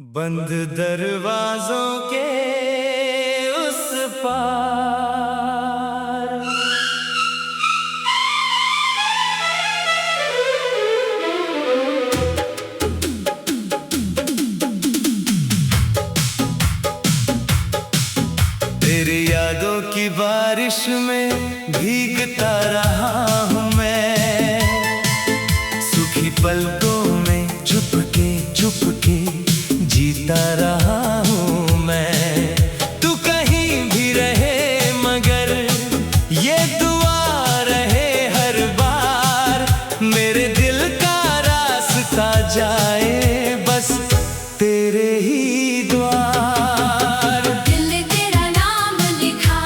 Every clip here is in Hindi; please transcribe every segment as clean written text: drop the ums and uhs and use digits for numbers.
बंद दरवाजों के उस पार तेरी यादों की बारिश में भीगता रहा हूँ मैं, सूखी पलकों में चुपके चुपके जीता रहा हूँ मैं। तू कहीं भी रहे मगर ये दुआ रहे हर बार, मेरे दिल का रास्ता जाए बस तेरे ही द्वार। दिल ने तेरा नाम लिखा,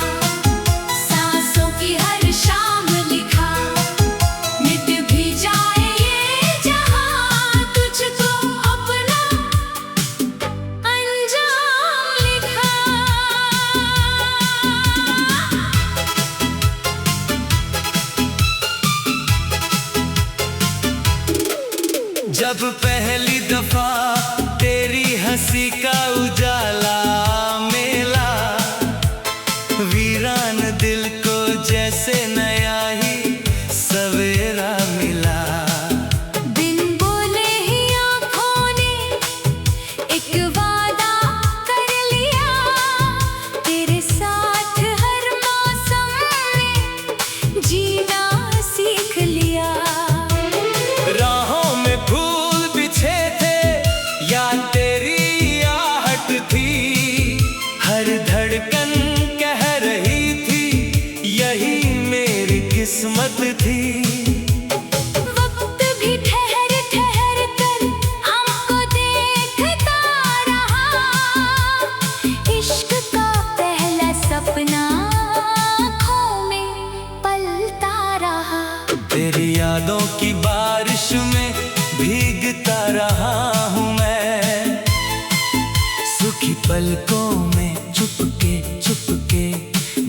सांसों की हर शाम लिखा, मिट भी जाए ये जहां, तुझको अपना अंजाम लिखा। जब पहली दफा तेरी हंसी का उजाला मिला, वीरान दिल को जैसे नया ही सवेरा मिला। बिन बोले ही आँखों ने एक वादा कर लिया, तेरे साथ हर मौसम में जीना सीख लिया। राहों में फूल बिछे थे या तेरी आहट थी, हर धड़कन कह रही थी यही मेरी किस्मत थी। वक्त भी ठहर ठहर कर हमको देखता रहा, इश्क का पहला सपना आँखों में पलता रहा। तेरी यादों की बारिश में भीगता रहा हूँ मैं, सूखी पलकों में चुपके चुपके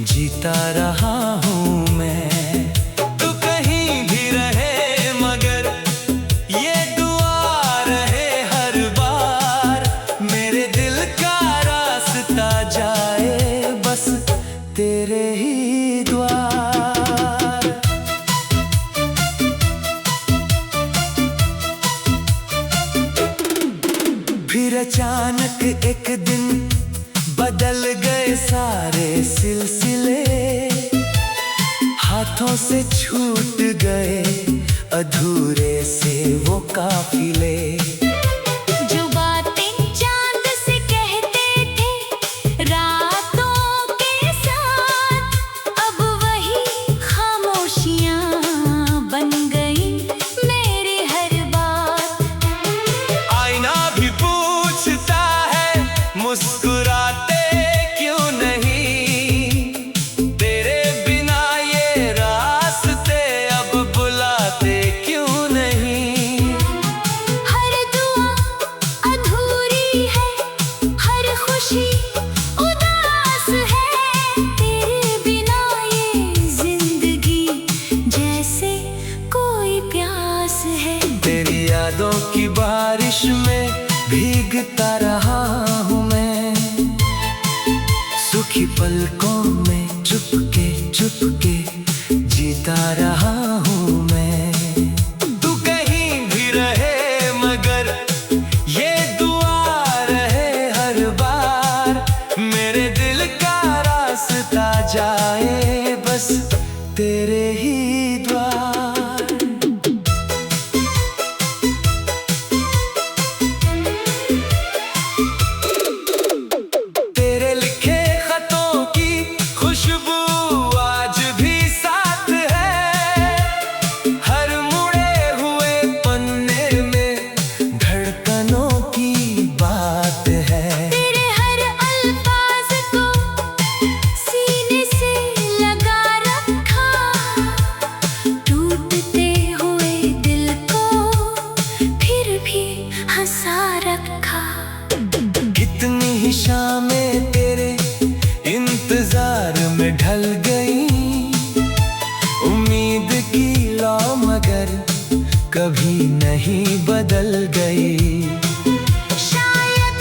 जीता रहा हूँ मैं। तू कहीं भी रहे मगर ये दुआ रहे हर बार, मेरे दिल का रास्ता जाए बस तेरे ही द्वार। फिर अचानक एक दिन बदल गए सारे सिलसिले, हाथों से छूट गए अधूरे से वो काफिले। जो बातें चांद से कहते थे रातों के साथ, अब वही खामोशियां बन गई मेरी हर बात। आईना भी पूछता है मुस्कुराते क्यों नहीं, तेरे बिना ये रास्ते अब बुलाते क्यों नहीं। हर दुआ अधूरी है, हर खुशी उदास है, तेरे बिना ये जिंदगी जैसे कोई प्यास है। तेरी यादों की बारिश में भीगता रहा हूँ मैं, सूखी पलकों में चुपके चुपके जीता रहा हूँ मैं। तू कहीं भी रहे मगर ये दुआ रहे हर बार, मेरे दिल का रास्ता जाए बस तेरे ही द्वार। तेरे लिखे खतों की खुशबू आज भी साथ है, हर मुड़े हुए पन्ने में धड़कनों की बात है। तेरे हर अल्फाज को सीने से लगा रखा, टूटते हुए दिल को फिर भी हंसा रखा। कितनी ही शामें तेरे इंतजार में ढल गई, उम्मीद की लौ मगर कभी नहीं बदल गई। शायद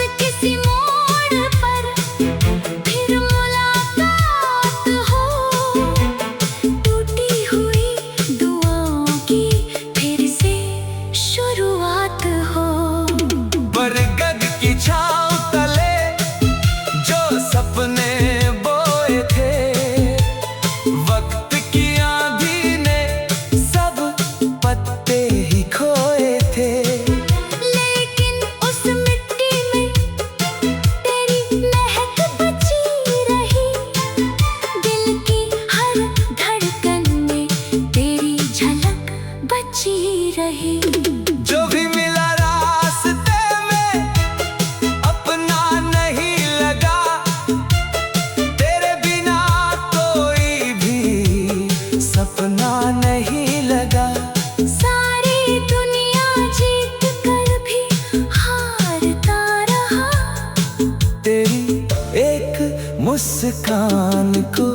मुस्कान को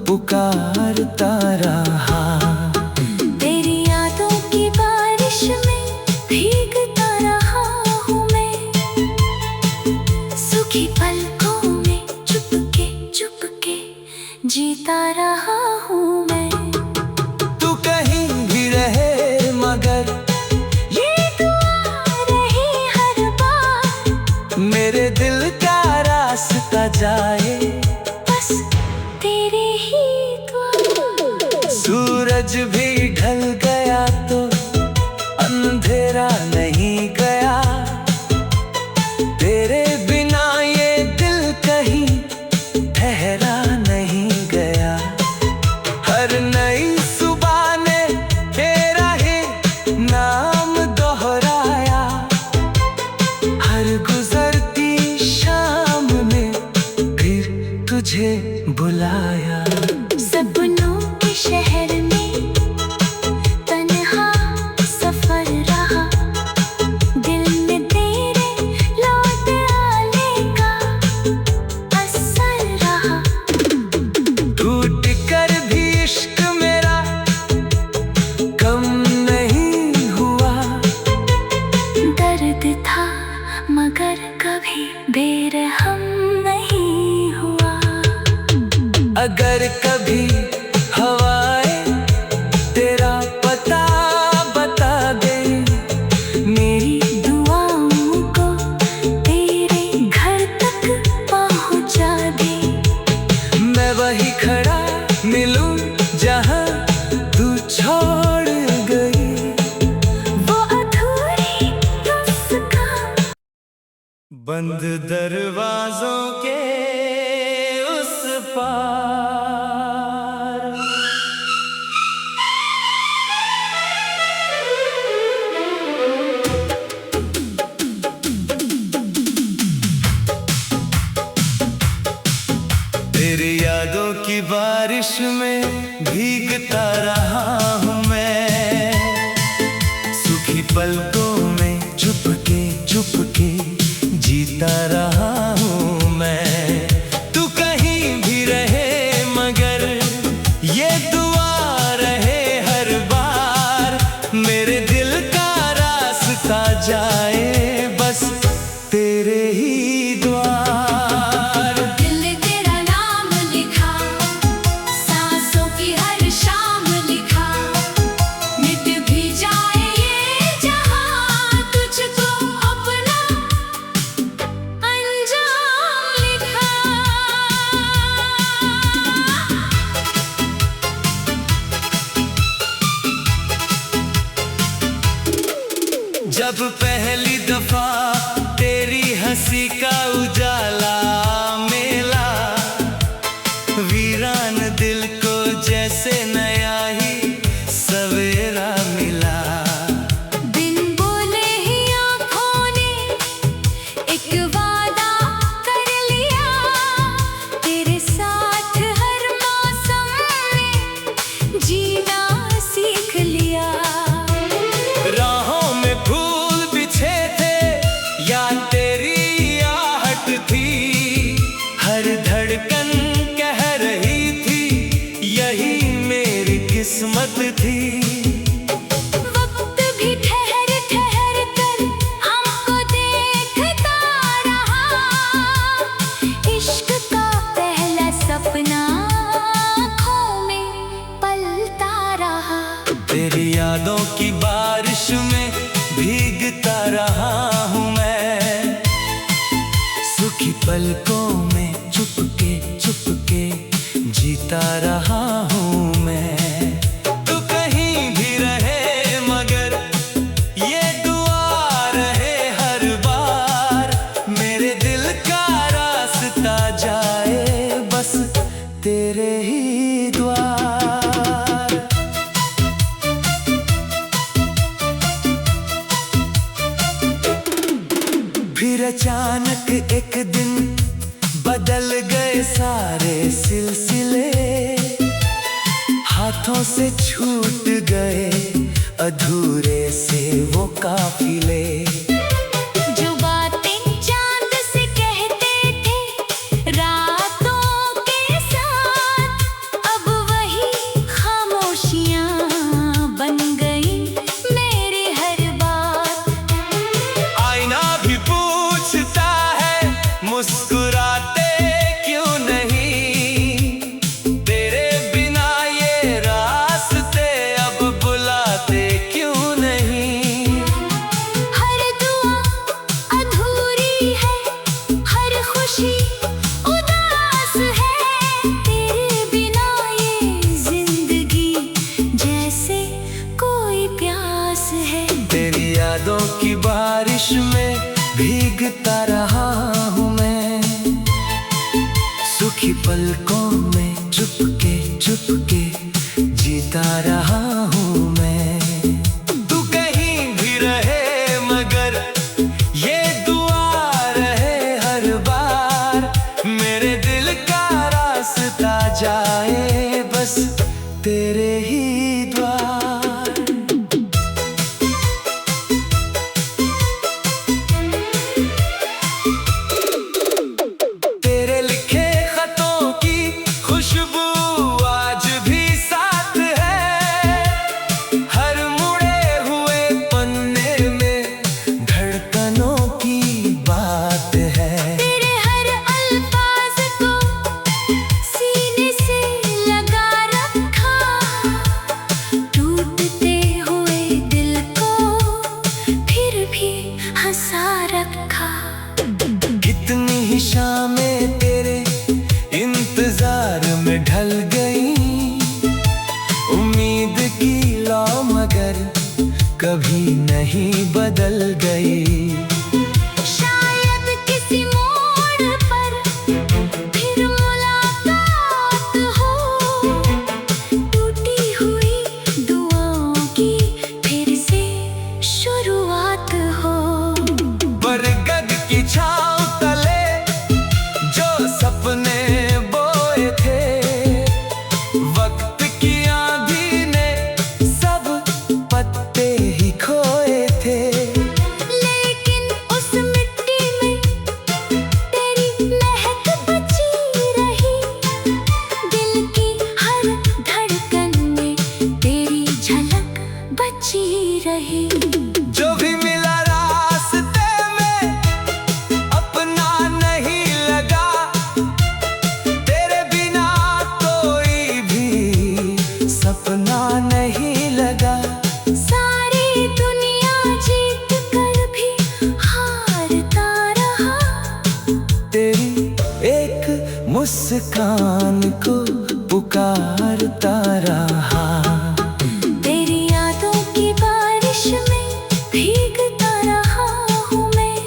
पुकारता रहा। तेरी यादों की बारिश में भीगता रहा हूँ मैं, सूखी पलकों में चुपके चुपके जीता रहा हूँ मैं। तू कहीं भी रहे मगर ये दुआ रहे हर बार, मेरे दिल का रास्ता जाए बस तेरे ही द्वार। सूरज भी ढल गया तो अंधेरा नहीं गया, तेरे बिना ये दिल कहीं ठहरा नहीं गया। हर नई सुबह ने तेरा ही नाम दोहराया, हर गुजरती शाम में फिर तुझे बुलाया। सपनों के शहर में तन्हा सफर रहा, दिल में तेरे लौट आने का असर रहा। टूट कर भी इश्क मेरा कम नहीं हुआ, दर्द था मगर कभी बेरहम नहीं हुआ। अगर कभी हवाएं तेरा पता बता दे, मेरी दुआओं को तेरे घर तक पहुंचा दे। मैं वही खड़ा मिलूं जहां तू छोड़ गई। वो अधूरी मुस्कान, बंद दरवाजों के उस पार, तेरी यादों की बारिश में भीगता रहा हूँ मैं, सूखी पलकों में चुपके चुपके जीता रहा हूँ मैं। तू कहीं भी रहे मगर ये दुआ रहे हर बार, मेरे दिल का रास्ता जाए बस तेरे ही द्वार। दिल ने तेरा नाम लिखा, सांसों की हर शाम लिखा, मिट भी जाए ये जहां, तुझको अपना अंजाम लिखा। जब पहली दफा तेरी हंसी का उजाला मिला, वीरान दिल को जैसे नया ही सवेरा मिला। बिन बोले ही आँखों ने एक वादा कर लिया, तेरे साथ हर मौसम में जीना सीख लिया। राहों में फूल बिछे थे या तेरी आहट थी, हर धड़कन कह रही थी यही मेरी किस्मत थी। वक्त भी ठहर ठहर कर हमको देखता रहा, इश्क का पहला सपना आँखों में पलता रहा। तेरी यादों की बारिश में भीगता रहा हूँ मैं, सूखी पलकों में चुपके चुपके जीता रहा हूँ मैं। तू कहीं भी रहे मगर ये दुआ रहे हर बार, मेरे दिल का रास्ता जाए बस तेरे ही द्वार। फिर अचानक एक दिन बदल गए सारे सिलसिले, हाथों से छूट गए अधूरे से वो काफिले। जो बातें चांद से कहते थे रातों पलकों में चुपके चुपके जीता रहा हूँ मैं। तू कहीं भी रहे मगर ये दुआ रहे हर बार, मेरे दिल का रास्ता जाए बस तेरे ही द्वार। कितनी ही शामें तेरे इंतजार में ढल गई, उम्मीद की लौ मगर कभी नहीं बदल गई। शायद किसी मोड़ पर फिर मुलाकात हो, टूटी हुई दुआओं की फिर से शुरुआत हो। बरगद की छाँव तले जो सपने बोए थे, वक्त की आंधी ने सब पत्ते ही खोए थे। लेकिन उस मिट्टी में तेरी महक बची रही, दिल की हर धड़कन में तेरी झलक बची रही। जो भी मिला रास्ते में अपना नहीं लगा, तेरे बिना कोई भी सपना नहीं लगा। सारी दुनिया जीत कर भी हारता रहा, तेरी एक मुस्कान को पुकारता रहा। तेरी यादों की बारिश में भीगता रहा हूँ मैं,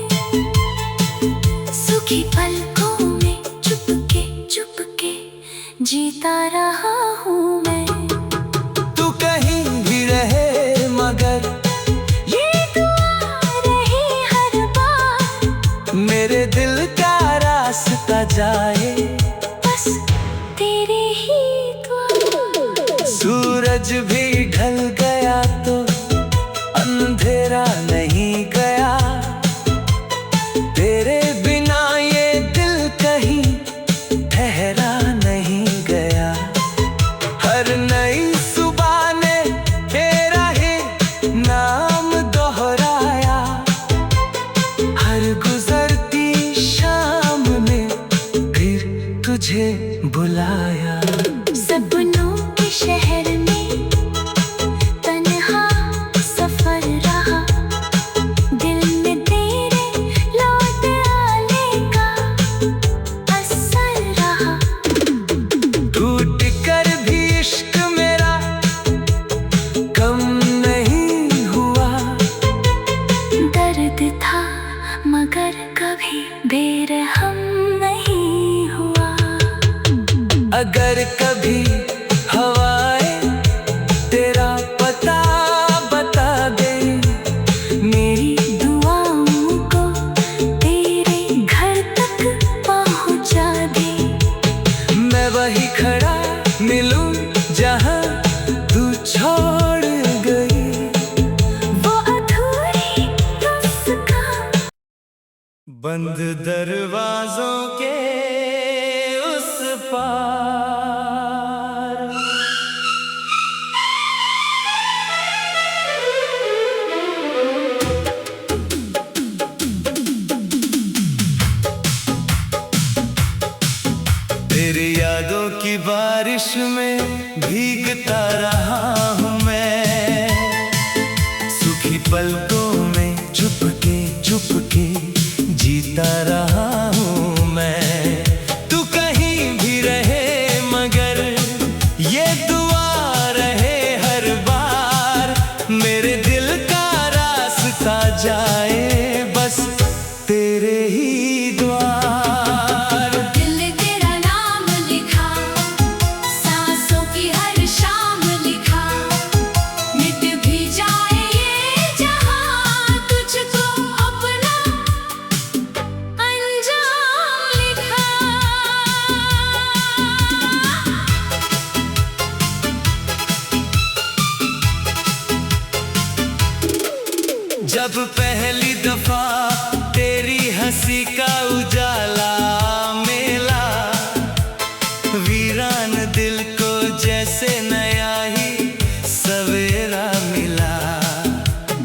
सूखी पलकों में चुपके चुपके जीता रहा हूँ मैं। तू कहीं भी रहे मगर ये दुआ रहे हर बार, मेरे दिल का रास्ता जाए बस तेरे ही द्वार। सूरज भी ढल गया तो अंधेरा नहीं गया, तेरे बिना ये दिल कहीं ठहरा नहीं गया। हर नई सुबह ने तेरा ही नाम दोहराया, हर गुजरती शाम में फिर तुझे बुलाया। सपनों के शहर में तन्हा सफर रहा, दिल में तेरे लौट आने का असर रहा। टूट कर भी इश्क मेरा कम नहीं हुआ, दर्द था मगर कभी बेरहम नहीं हुआ। अगर कभी हवाएं तेरा पता बता दे, मेरी दुआओं को तेरे घर तक पहुंचा दे। मैं वही खड़ा मिलूं जहां तू छोड़ गई। वो अधूरी मुस्कान बंद दरवाजों के उस पार, तेरी यादों की बारिश में भीगता रहा हूँ मैं, सूखी पलकों में चुपके चुपके जीता रहा हूँ मैं। तू कहीं भी रहे मगर ये दुआ रहे हर बार, मेरे दिल का रास्ता जाए बस तेरे ही द्वार। दिल तेरा नाम जब पहली दफा तेरी हंसी का उजाला मिला, वीरान दिल को जैसे नया ही सवेरा मिला।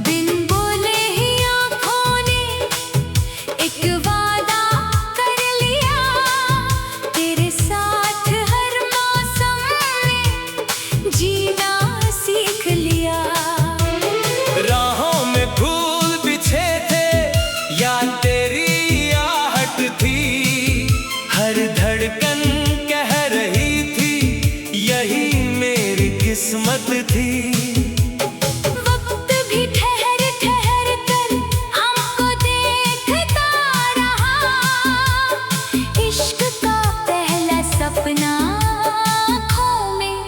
बिन बोले ही आँखों ने एक वादा कर लिया, तेरे साथ हर मौसम में जीना सीख लिया। राहों में फूल बिछे थे या तेरी आहट थी, हर धड़कन कह रही थी यही मेरी किस्मत थी। वक्त भी ठहर ठहर कर हमको देखता रहा, इश्क का पहला सपना आँखों में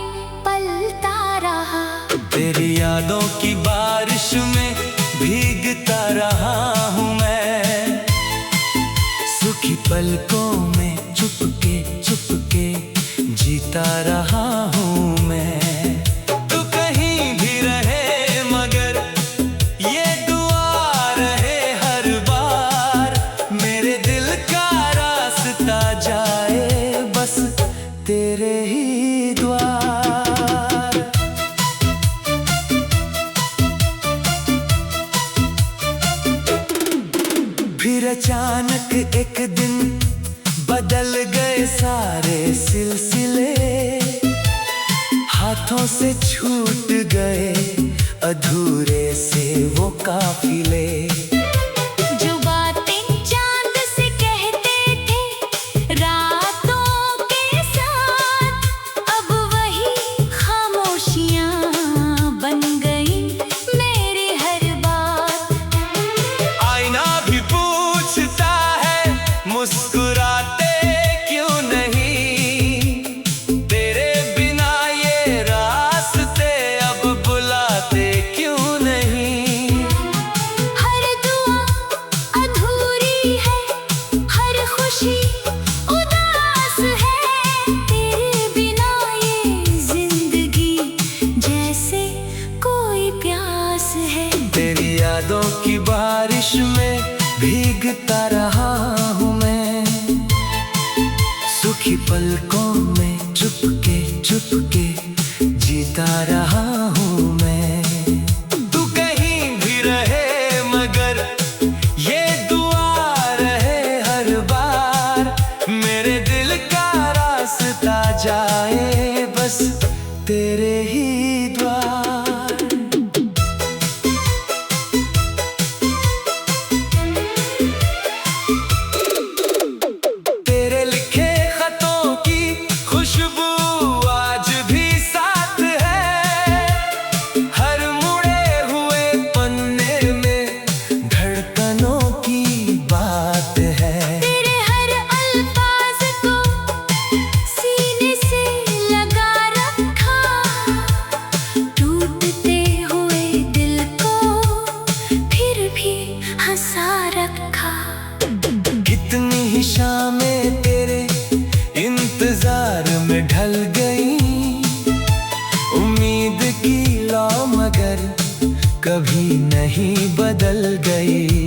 पलता रहा। तेरी यादों की बारिश में भीगता रहा हूँ मैं, सुखी पलकों में चुपके चुपके जीता रहा हूँ मैं। तू कहीं भी रहे मगर ये दुआ रहे हर बार, मेरे दिल का रास्ता जाए बस तेरे ही द्वार। फिर अचानक एक दिन बदल गए सारे सिलसिले, हाथों से छूट गए अधूरे से वो काफिले। जो बातें चांद से कहते थे रातों के साथ, अब वही खामोशियां बन गई मेरी हर बात। आईना भी पूछता है मुस्कुराते क्यों नहीं, तेरे बिना ये रास्ते अब बुलाते क्यों नहीं। हर दुआ अधूरी है, हर खुशी उदास है, तेरे बिना ये जिंदगी जैसे कोई प्यास है। तेरी यादों की बारिश में भीगता रहा हूँ मैं, सुखी पलकों में चुपके चुपके जीता रहा हूँ मैं। तू कहीं भी रहे मगर ये दुआ रहे हर बार, मेरे दिल का रास्ता जाए बस तेरे ही द्वार। तेरे लिखे खतों की खुशबू आज भी साथ है, हर मुड़े हुए पन्ने में धड़कनों की बात है। तेरे हर अल्फाज को सीने से लगा रखा, टूटते हुए दिल को फिर भी हंसा रखा। कितनी ही शामें तेरे इंतजार में ढल गई, उम्मीद की लौ मगर कभी नहीं बदल गई।